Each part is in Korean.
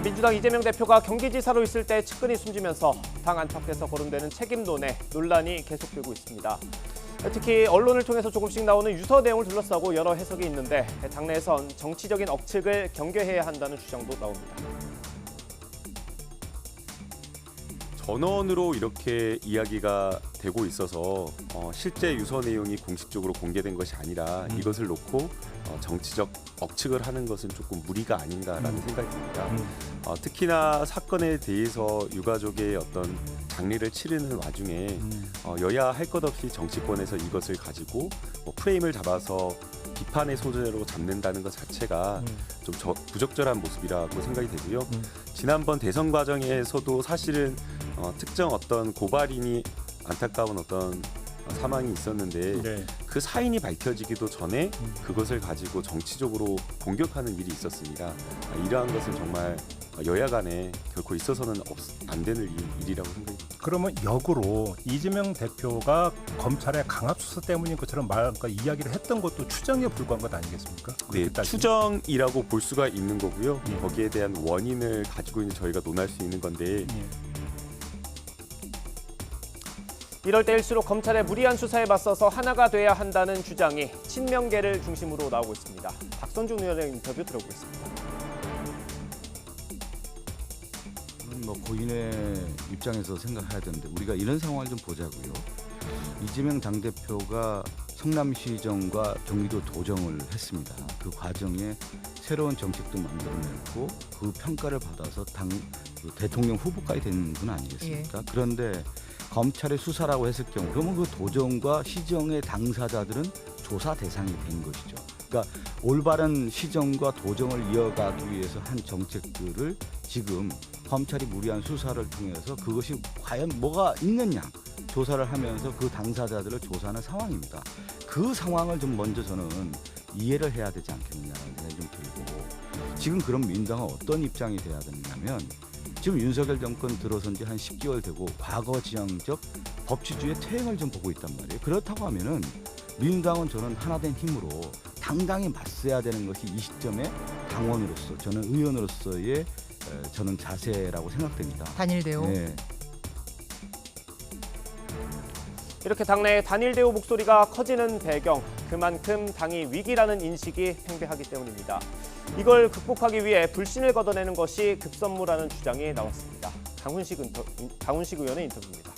민주당 이재명 대표가 경기지사로 있을 때 측근이 숨지면서 당 안팎에서 거론되는 책임론에 논란이 계속되고 있습니다. 특히 언론을 통해서 조금씩 나오는 유서 내용을 둘러싸고 여러 해석이 있는데 당내에선 정치적인 억측을 경계해야 한다는 주장도 나옵니다. 전원으로 이렇게 이야기가 되고 있어서 실제 유서 내용이 공식적으로 공개된 것이 아니라 이것을 놓고 정치적 억측을 하는 것은 조금 무리가 아닌가라는 생각이 듭니다. 특히나 사건에 대해서 유가족의 어떤 장례를 치르는 와중에 여야 할 것 없이 정치권에서 이것을 가지고 프레임을 잡아서 비판의 소재로 잡는다는 것 자체가 좀 부적절한 모습이라고 생각이 되고요. 지난번 대선 과정에서도 사실은 특정 어떤 고발인이 안타까운 어떤 사망이 있었는데 네. 그 사인이 밝혀지기도 전에 그것을 가지고 정치적으로 공격하는 일이 있었습니다. 이러한 것은 정말 여야 간에 결코 있어서는 안 되는 일이라고 생각합니다. 그러면 역으로 이재명 대표가 검찰의 강압 수사 때문인 것처럼 이야기를 했던 것도 추정에 불과한 것 아니겠습니까? 네, 추정이라고 볼 수가 있는 거고요. 예. 거기에 대한 원인을 가지고 있는 저희가 논할 수 있는 건데 이럴 때일수록 검찰의 무리한 수사에 맞서서 하나가 돼야 한다는 주장이 친명계를 중심으로 나오고 있습니다. 박선중 의원의 인터뷰 들어보겠습니다. 고인의 입장에서 생각해야 되는데 우리가 이런 상황을 좀 보자고요. 이재명 당대표가 성남시정과 경기도 도정을 했습니다. 그 과정에 새로운 정책도 만들어냈고 그 평가를 받아서 대통령 후보까지 된 분 아니겠습니까? 예. 그런데 검찰의 수사라고 했을 경우 그러면 그 도정과 시정의 당사자들은 조사 대상이 된 것이죠. 그러니까 올바른 시정과 도정을 이어가기 위해서 한 정책들을 지금 검찰이 무리한 수사를 통해서 그것이 과연 뭐가 있느냐 조사를 하면서 그 당사자들을 조사하는 상황입니다. 그 상황을 좀 먼저 저는 이해를 해야 되지 않겠느냐는 생각이 좀 들고 지금 그럼 민주당은 어떤 입장이 돼야 되느냐면 지금 윤석열 정권 들어선 지 한 10개월 되고 과거 지향적 법치주의 퇴행을 좀 보고 있단 말이에요. 그렇다고 하면은 민주당은 저는 하나된 힘으로 당당히 맞서야 되는 것이 이 시점에 당원으로서 저는 의원으로서의 저는 자세라고 생각됩니다. 단일 대우. 네. 이렇게 당내의 단일 대우 목소리가 커지는 배경, 그만큼 당이 위기라는 인식이 팽배하기 때문입니다. 이걸 극복하기 위해 불신을 걷어내는 것이 급선무라는 주장이 나왔습니다. 강훈식 의원의 인터뷰입니다.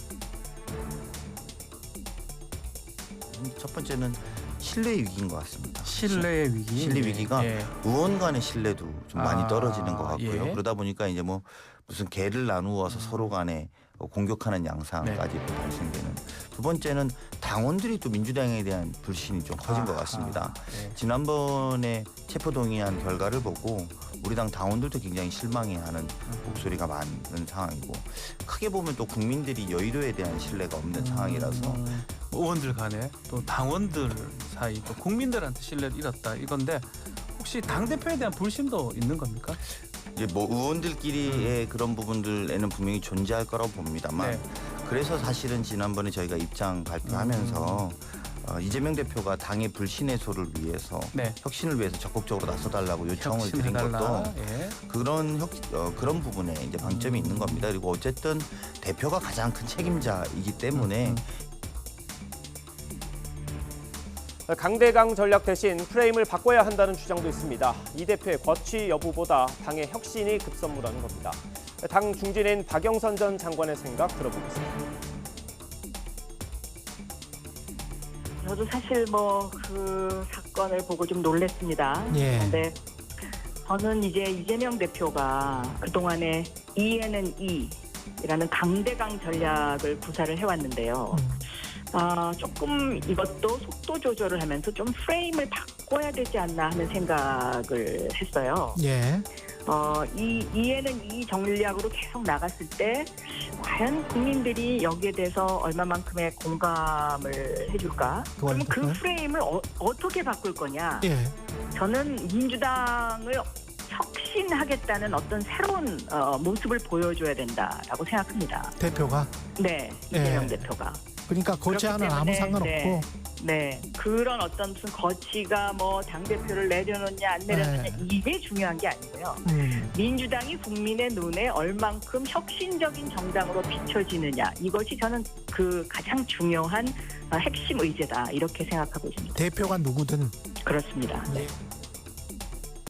첫 번째는 신뢰 위기인 것 같습니다. 신뢰의 위기. 신뢰 위기가 예. 의원 간의 신뢰도 좀 많이 떨어지는 것 같고요. 예. 그러다 보니까 이제 뭐 무슨 개를 나누어서 서로 간에 공격하는 양상까지 발생되는. 두 번째는 당원들이 또 민주당에 대한 불신이 좀 커진 것 같습니다. 예. 지난번에 체포동의안 결과를 보고 우리 당 당원들도 굉장히 실망해하는 목소리가 많은 상황이고 크게 보면 또 국민들이 여의도에 대한 신뢰가 없는 상황이라서 의원들 간에 또 당원들 사이 또 국민들한테 신뢰를 잃었다 이건데 혹시 당 대표에 대한 불신도 있는 겁니까? 이제 뭐 의원들끼리의 그런 부분들에는 분명히 존재할 거라고 봅니다만 네. 그래서 사실은 지난번에 저희가 입장 발표하면서 이재명 대표가 당의 불신 해소를 위해서 네. 혁신을 위해서 적극적으로 나서달라고 요청을 드린 것도 혁신해달라. 예. 그런 부분에 이제 방점이 있는 겁니다. 그리고 어쨌든 대표가 가장 큰 책임자이기 때문에 강대강 전략 대신 프레임을 바꿔야 한다는 주장도 있습니다. 이 대표의 거취 여부보다 당의 혁신이 급선무라는 겁니다. 당 중진인 박영선 전 장관의 생각 들어보겠습니다. 저도 사실 그 사건을 보고 좀 놀랐습니다. 예. 그런데 저는 이제 이재명 대표가 그동안에 E에는 E라는 강대강 전략을 구사를 해왔는데요. 조금 이것도 속도 조절을 하면서 좀 프레임을 바꿔야 되지 않나 하는 생각을 했어요. 예. E에는 E 전략으로 계속 나갔을 때 과연 국민들이 여기에 대해서 얼마만큼의 공감을 해줄까? 그러면 그 프레임을 어떻게 바꿀 거냐? 예. 저는 민주당을 혁신하겠다는 어떤 새로운 모습을 보여줘야 된다라고 생각합니다. 대표가. 네, 이재명 예. 대표가. 그러니까 그 그렇기 제안은 아무 때문에, 상관없고. 네, 그런 어떤 무슨 거치가 뭐 당대표를 내려놓냐 안 내려놓냐 이게 중요한 게 아니고요. 민주당이 국민의 눈에 얼만큼 혁신적인 정당으로 비춰지느냐 이것이 저는 그 가장 중요한 핵심 의제다 이렇게 생각하고 있습니다. 대표가 누구든 그렇습니다. 네.